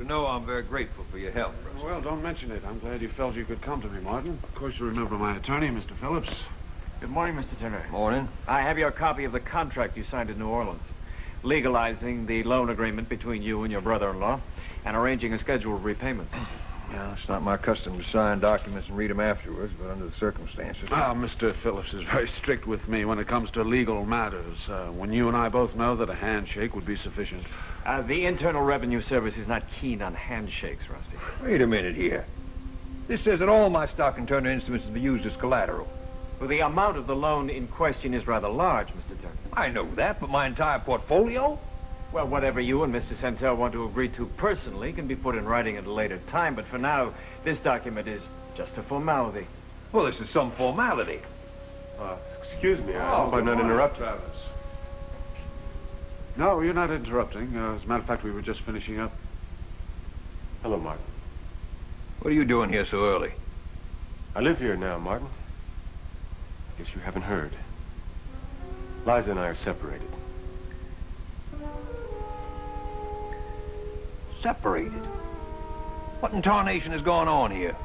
know I'm very grateful for your help, Rusty. Well, don't mention it. I'm glad you felt you could come to me, Martin. Of course, you remember my attorney, Mr. Phillips. Good morning, Mr. Turner. Morning. I have your copy of the contract you signed in New Orleans, legalizing the loan agreement between you and your brother-in-law and arranging a schedule of repayments. Yeah, it's not my custom to sign documents and read them afterwards, but under the circumstances. Mr. Phillips is very strict with me when it comes to legal matters. When you and I both know that a handshake would be sufficient. The Internal Revenue Service is not keen on handshakes, Rusty. Wait a minute here. This says that all my stock and Turner instruments will be used as collateral. Well, the amount of the loan in question is rather large, Mr. Turner. I know that, but my entire portfolio? Well, whatever you and Mr. Santel want to agree to personally can be put in writing at a later time, but for now, this document is just a formality. Well, this is some formality. Excuse me, I hope I'm not interrupting. Travis. No, you're not interrupting. As a matter of fact, we were just finishing up. Hello, Martin. What are you doing here so early? I live here now, Martin. Guess you haven't heard. Liza and I are separated. Separated? What in tarnation is going on here?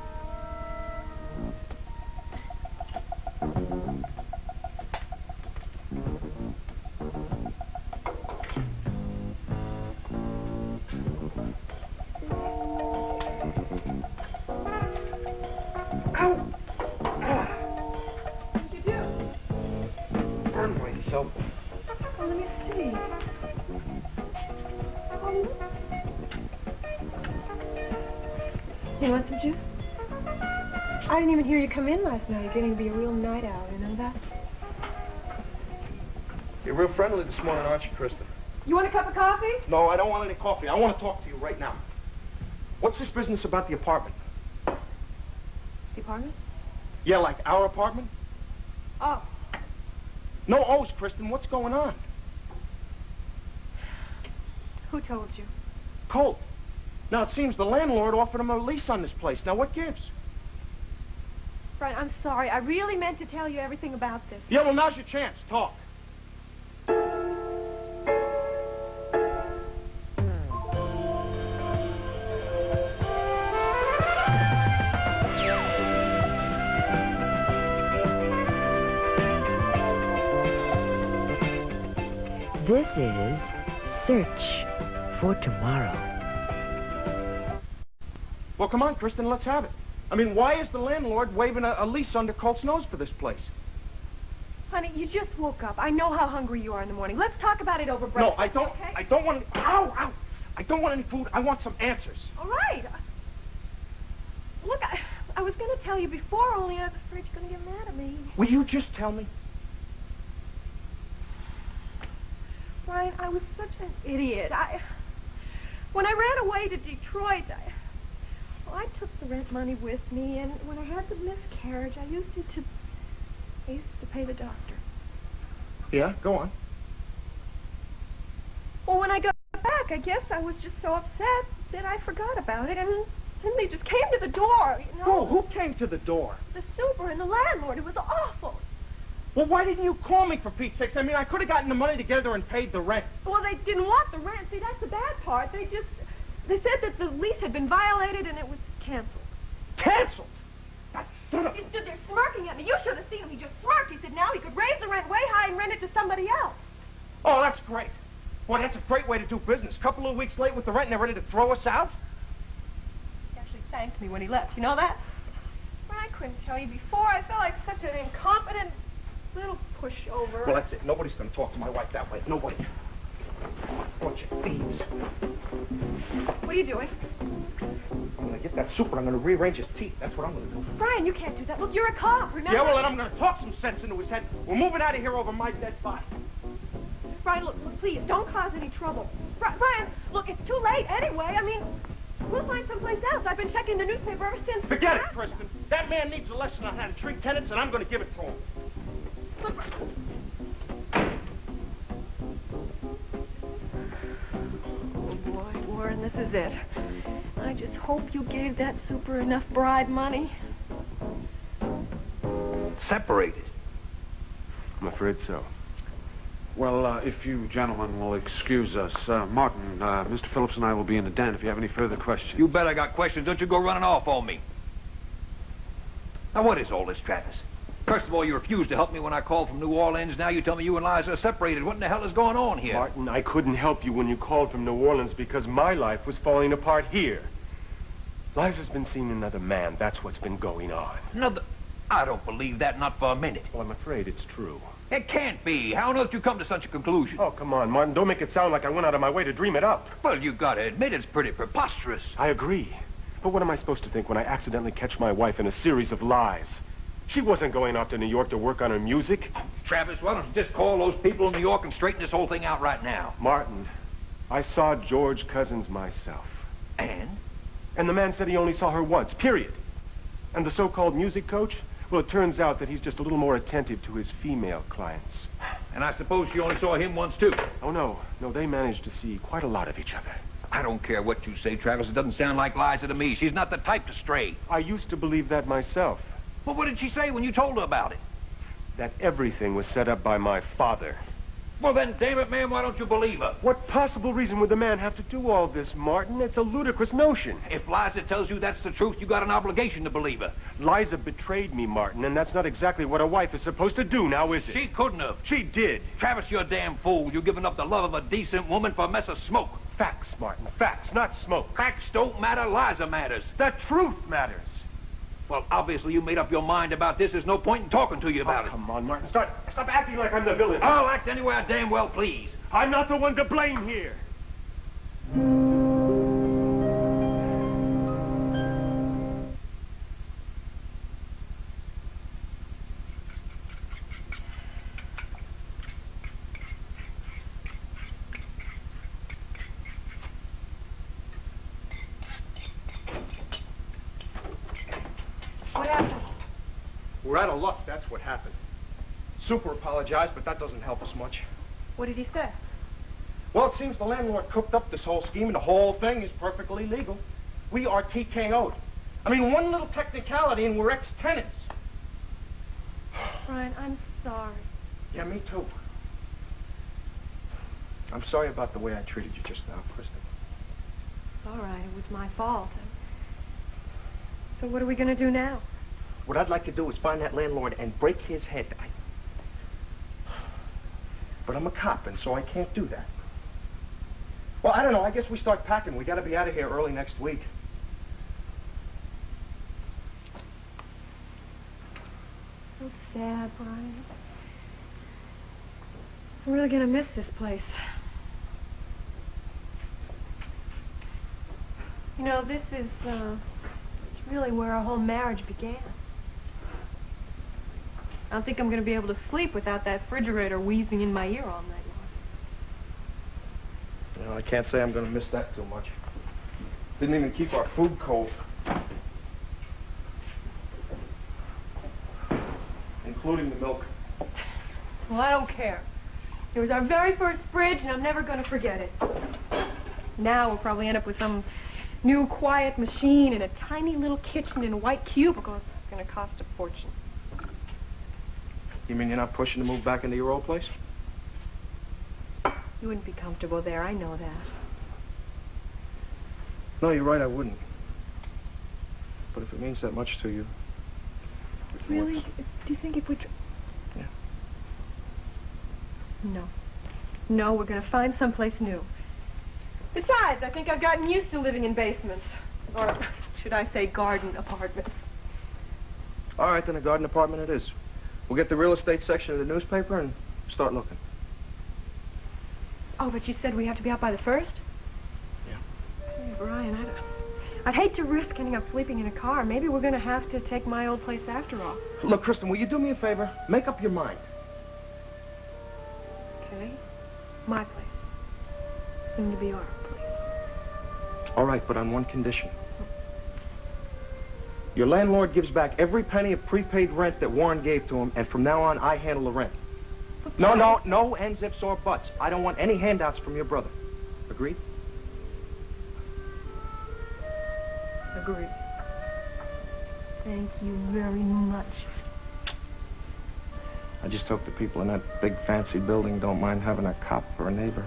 You want some juice? I didn't even hear you come in last night. You're getting to be a real night owl, you know that? You're real friendly this morning, aren't you, Kristen? You want a cup of coffee? No, I don't want any coffee. I want to talk to you right now. What's this business about the apartment? The apartment? Yeah, like our apartment? Oh. No O's, Kristen. What's going on? Who told you? Colt. Now, it seems the landlord offered him a lease on this place. Now, what gives? Brian, I'm sorry. I really meant to tell you everything about this. Yeah, well, now's your chance. Talk. This is Search for Tomorrow. Well, come on, Kristen, let's have it. I mean, why is the landlord waving a lease under Colt's nose for this place? Honey, you just woke up. I know how hungry you are in the morning. Let's talk about it over breakfast. No, I don't. Okay? I don't want. Ow, ow! I don't want any food. I want some answers. All right. Look, I was going to tell you before, only I was afraid you're going to get mad at me. Will you just tell me? Brian, I was such an idiot. When I ran away to Detroit, I took the rent money with me, and when I had the miscarriage, I used it to pay the doctor. Yeah, go on. Well, when I got back, I guess I was just so upset that I forgot about it, and they just came to the door, you know? Who came to the door? The super and the landlord. It was awful. Well, why didn't you call me, for Pete's sakes? I mean, I could have gotten the money together and paid the rent. Well, they didn't want the rent. See, that's the bad part. They said that the lease had been violated and it was canceled. Canceled? That son of... He stood there smirking at me. You should have seen him. He just smirked. He said now he could raise the rent way high and rent it to somebody else. Oh, that's great. Boy, that's a great way to do business. A couple of weeks late with the rent and they're ready to throw us out? He actually thanked me when he left. You know that? Well, I couldn't tell you before. I felt like such an incompetent little pushover. Well, that's it. Nobody's going to talk to my wife that way. Nobody. Bunch of thieves. What are you doing? I'm going to get that super. I'm going to rearrange his teeth. That's what I'm going to do. Brian, you can't do that. Look, you're a cop, remember? Yeah, well, then I'm going to talk some sense into his head. We're moving out of here over my dead body. Brian, look, please, don't cause any trouble. Brian, look, it's too late anyway. I mean, we'll find someplace else. I've been checking the newspaper ever since. Forget it, Kristen. That man needs a lesson on how to treat tenants, and I'm going to give it to him. Look, oh, boy, Warren, this is it. I just hope you gave that super enough bribe money. Separated. I'm afraid so. Well, if you gentlemen will excuse us, Martin, Mr. Phillips and I will be in the den if you have any further questions. You bet I got questions. Don't you go running off on me. Now, what is all this, Travis? First of all, you refused to help me when I called from New Orleans. Now you tell me you and Liza are separated. What in the hell is going on here? Martin, I couldn't help you when you called from New Orleans because my life was falling apart here. Liza's been seeing another man. That's what's been going on. Another... I don't believe that, not for a minute. Well, I'm afraid it's true. It can't be. How on earth did you come to such a conclusion? Oh, come on, Martin. Don't make it sound like I went out of my way to dream it up. Well, you gotta admit it's pretty preposterous. I agree. But what am I supposed to think when I accidentally catch my wife in a series of lies? She wasn't going off to New York to work on her music. Travis, why don't you just call those people in New York and straighten this whole thing out right now? Martin, I saw George Cousins myself. And? And the man said he only saw her once, period. And the so-called music coach? Well, it turns out that he's just a little more attentive to his female clients. And I suppose she only saw him once, too. Oh, no. No, they managed to see quite a lot of each other. I don't care what you say, Travis. It doesn't sound like Liza to me. She's not the type to stray. I used to believe that myself. Well, what did she say when you told her about it? That everything was set up by my father. Well, then, damn it, man, why don't you believe her? What possible reason would the man have to do all this, Martin? It's a ludicrous notion. If Liza tells you that's the truth, you got an obligation to believe her. Liza betrayed me, Martin, and that's not exactly what a wife is supposed to do, now is it? She couldn't have. She did. Travis, you're a damn fool. You're giving up the love of a decent woman for a mess of smoke. Facts, Martin, facts, not smoke. Facts don't matter. Liza matters. The truth matters. Well, obviously you made up your mind about this. There's no point in talking to you about it. Come on, Martin, stop acting like I'm the villain. I'll act any way I damn well please. I'm not the one to blame here. What happened? We're out of luck, that's what happened. Super apologized, but that doesn't help us much. What did he say? Well, it seems the landlord cooked up this whole scheme, and the whole thing is perfectly legal. We are TKO'd. I mean, one little technicality, and we're ex-tenants. Brian, I'm sorry. Yeah, me too. I'm sorry about the way I treated you just now, Kristen. It's all right. It was my fault. So what are we going to do now? What I'd like to do is find that landlord and break his head. But I'm a cop, and so I can't do that. Well, I don't know. I guess we start packing. We got to be out of here early next week. So sad, Brian. I'm really going to miss this place. You know, this is, it's really where our whole marriage began. I don't think I'm going to be able to sleep without that refrigerator wheezing in my ear all night long. You know, I can't say I'm going to miss that too much. Didn't even keep our food cold. Including the milk. Well, I don't care. It was our very first fridge, and I'm never going to forget it. Now we'll probably end up with some new quiet machine and a tiny little kitchen in a white cubicle. It's going to cost a fortune. You mean you're not pushing to move back into your old place? You wouldn't be comfortable there, I know that. No, you're right, I wouldn't. But if it means that much to you... Really? Do you think if we... Yeah. No. No, we're going to find someplace new. Besides, I think I've gotten used to living in basements. Or should I say garden apartments. All right, then a garden apartment it is. We'll get the real estate section of the newspaper and start looking. Oh, but you said we have to be out by the 1st? Yeah. Hey, Brian, I'd hate to risk ending up sleeping in a car. Maybe we're going to have to take my old place after all. Look, Kristen, will you do me a favor? Make up your mind. Okay? My place. Soon to be our place. All right, but on one condition. Your landlord gives back every penny of prepaid rent that Warren gave to him, and from now on, I handle the rent. No ands, ifs, or buts. I don't want any handouts from your brother. Agreed? Agreed. Thank you very much. I just hope the people in that big fancy building don't mind having a cop for a neighbor.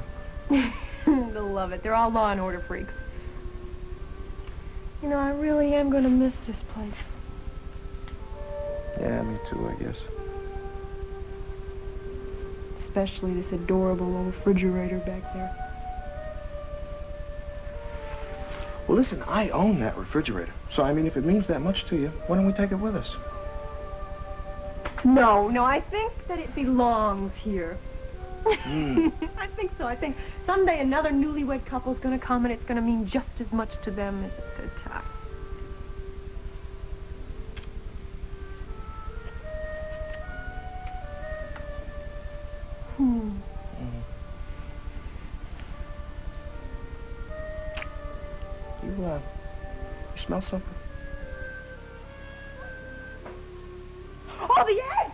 They'll love it. They're all law and order freaks. You know, I really am going to miss this place. Yeah, me too, I guess. Especially this adorable old refrigerator back there. Well, listen, I own that refrigerator. So, I mean, if it means that much to you, why don't we take it with us? No, I think that it belongs here. Mm. I think so. I think someday another newlywed couple's going to come and it's going to mean just as much to them as it did to us. You smell something? Oh, the egg!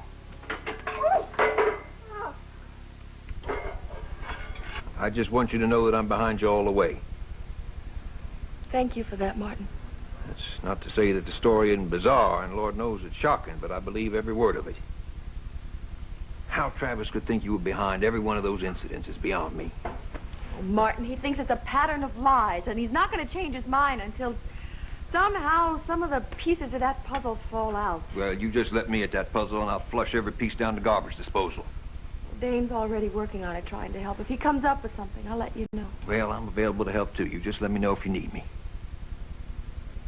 I just want you to know that I'm behind you all the way. Thank you for that, Martin. That's not to say that the story isn't bizarre, and Lord knows it's shocking, but I believe every word of it. How Travis could think you were behind every one of those incidents is beyond me. Oh, Martin, he thinks it's a pattern of lies, and he's not going to change his mind until somehow some of the pieces of that puzzle fall out. Well, you just let me at that puzzle, and I'll flush every piece down the garbage disposal. Dane's already working on it, trying to help. If he comes up with something, I'll let you know. Well, I'm available to help, too. You just let me know if you need me.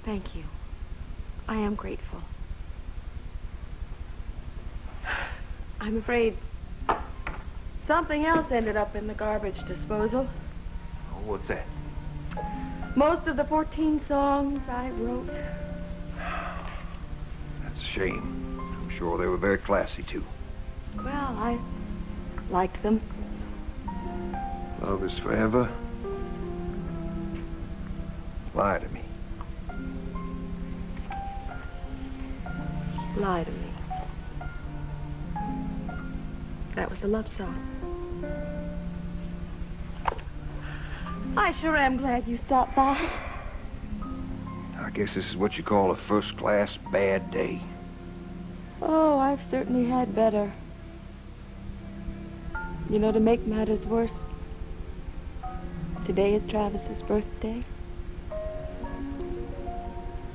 Thank you. I am grateful. I'm afraid something else ended up in the garbage disposal. Oh, what's that? Most of the 14 songs I wrote. That's a shame. I'm sure they were very classy, too. Well, I liked them. Love is forever. Lie to me. Lie to me. That was a love song. I sure am glad you stopped by. I guess this is what you call a first-class bad day. Oh, I've certainly had better. You know, to make matters worse, today is Travis's birthday.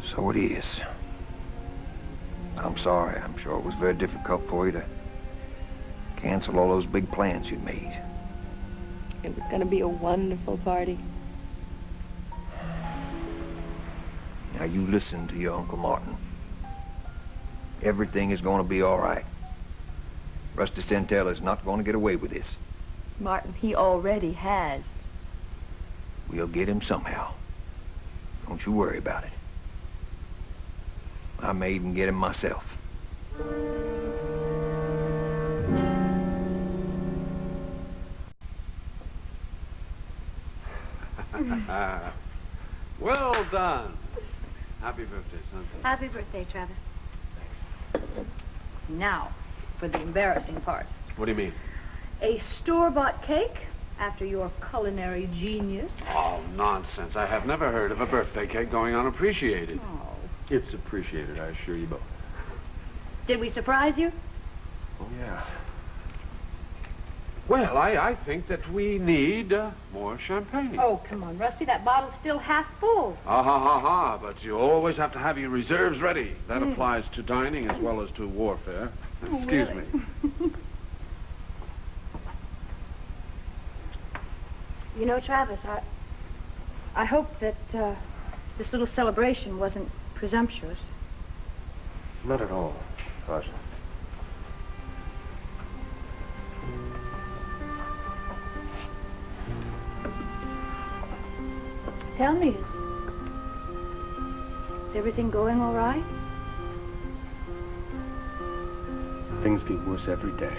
So it is. I'm sorry. I'm sure it was very difficult for you to cancel all those big plans you'd made. It was going to be a wonderful party. Now, you listen to your Uncle Martin. Everything is going to be all right. Rusty Centella is not going to get away with this. Martin, he already has. We'll get him somehow. Don't you worry about it. I may even get him myself. Well done. Happy birthday, son. Happy birthday, Travis. Now, for the embarrassing part. What do you mean? A store-bought cake after your culinary genius. Oh, nonsense. I have never heard of a birthday cake going unappreciated. Oh. It's appreciated, I assure you both. Did we surprise you? Oh, yeah. Well, I think that we need more champagne. Oh, come on, Rusty. That bottle's still half full. Ha, but you always have to have your reserves ready. That applies to dining as well as to warfare. Excuse me. You know, Travis, I hope that this little celebration wasn't presumptuous. Not at all, Roger. Tell me, is everything going all right? Things get worse every day.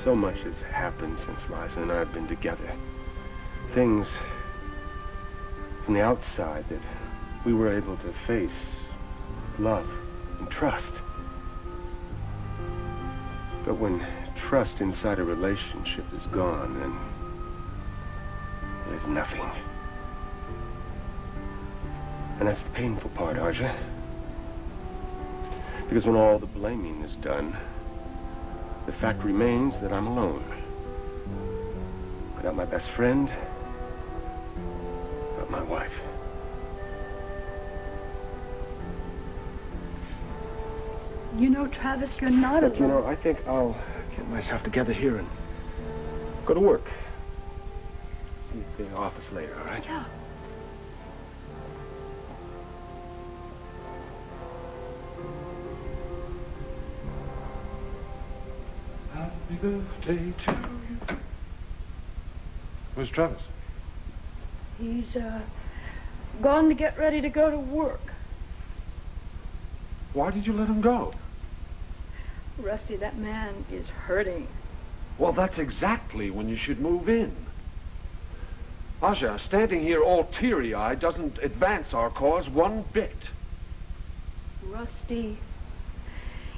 So much has happened since Liza and I have been together. Things from the outside that we were able to face, love, and trust. But when trust inside a relationship is gone, then there's nothing. And that's the painful part, Arja. Because when all the blaming is done, the fact remains that I'm alone. Without my best friend, without my wife. You know, Travis, you're not Look, you alone. know, I think I'll get myself together here and go to work. See you at the office later, all right? Yeah. Happy birthday to you. Where's Travis? He's, gone to get ready to go to work. Why did you let him go? Rusty, that man is hurting. Well, that's exactly when you should move in. Aja, standing here all teary-eyed doesn't advance our cause one bit. Rusty,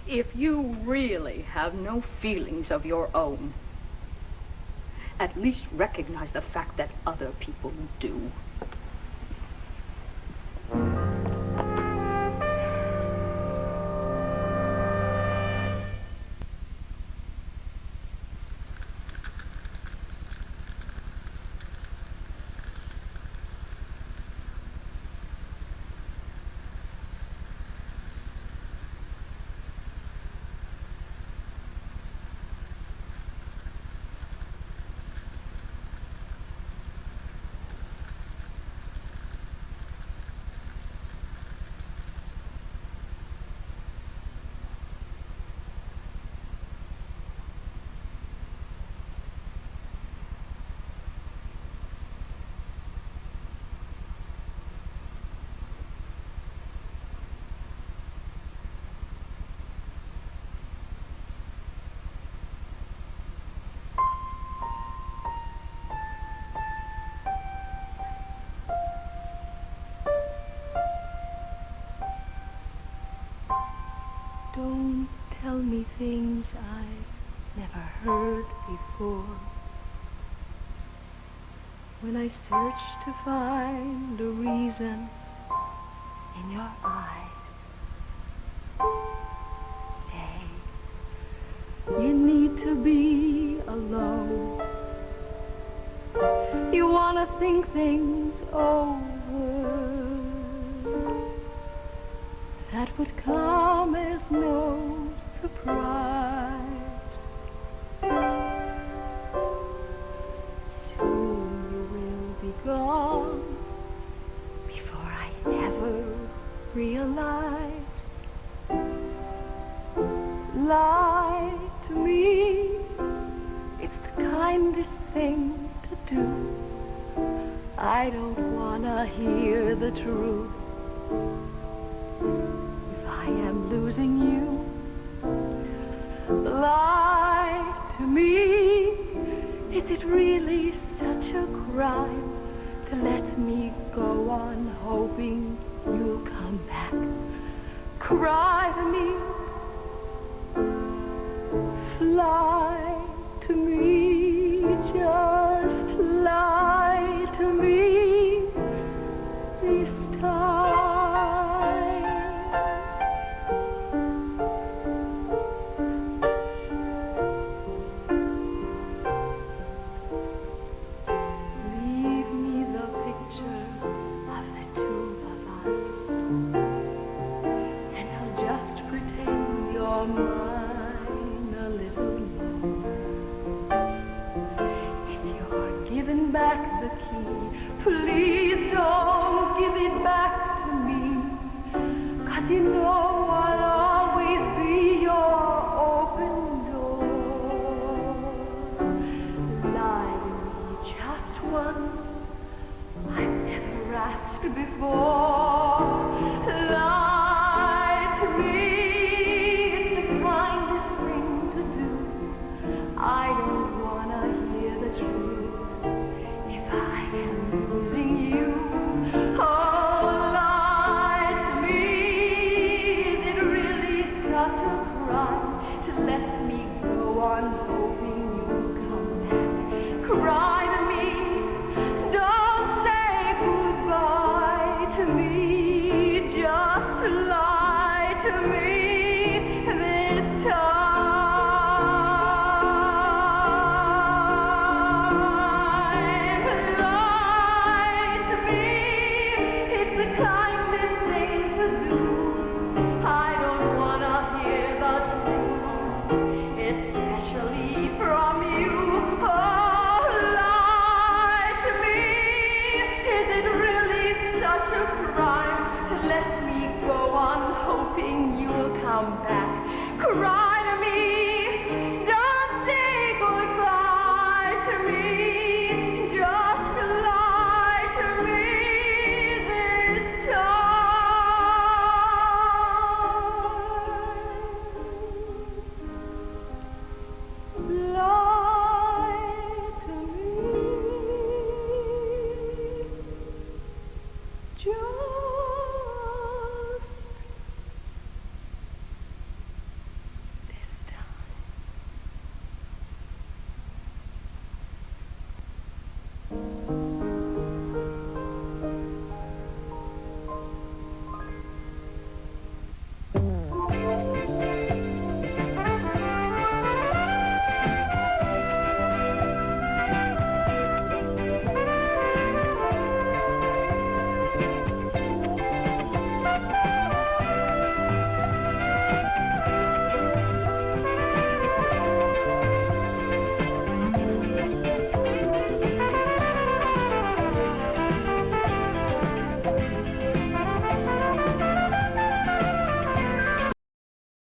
if you really have no feelings of your own, at least recognize the fact that other people do. Don't tell me things I've never heard before. When I search to find a reason in your eyes, say you need to be alone. You want to think things over. That would come as no surprise. Soon you will be gone before I ever realize. Lie to me, it's the kindest thing to do. I don't wanna hear the truth. I am losing you. Lie to me. Is it really such a crime to let me go on hoping you'll come back? Cry to me. Fly to me. Just lie to me this time. Back the key, please don't give it back to me, 'cause you know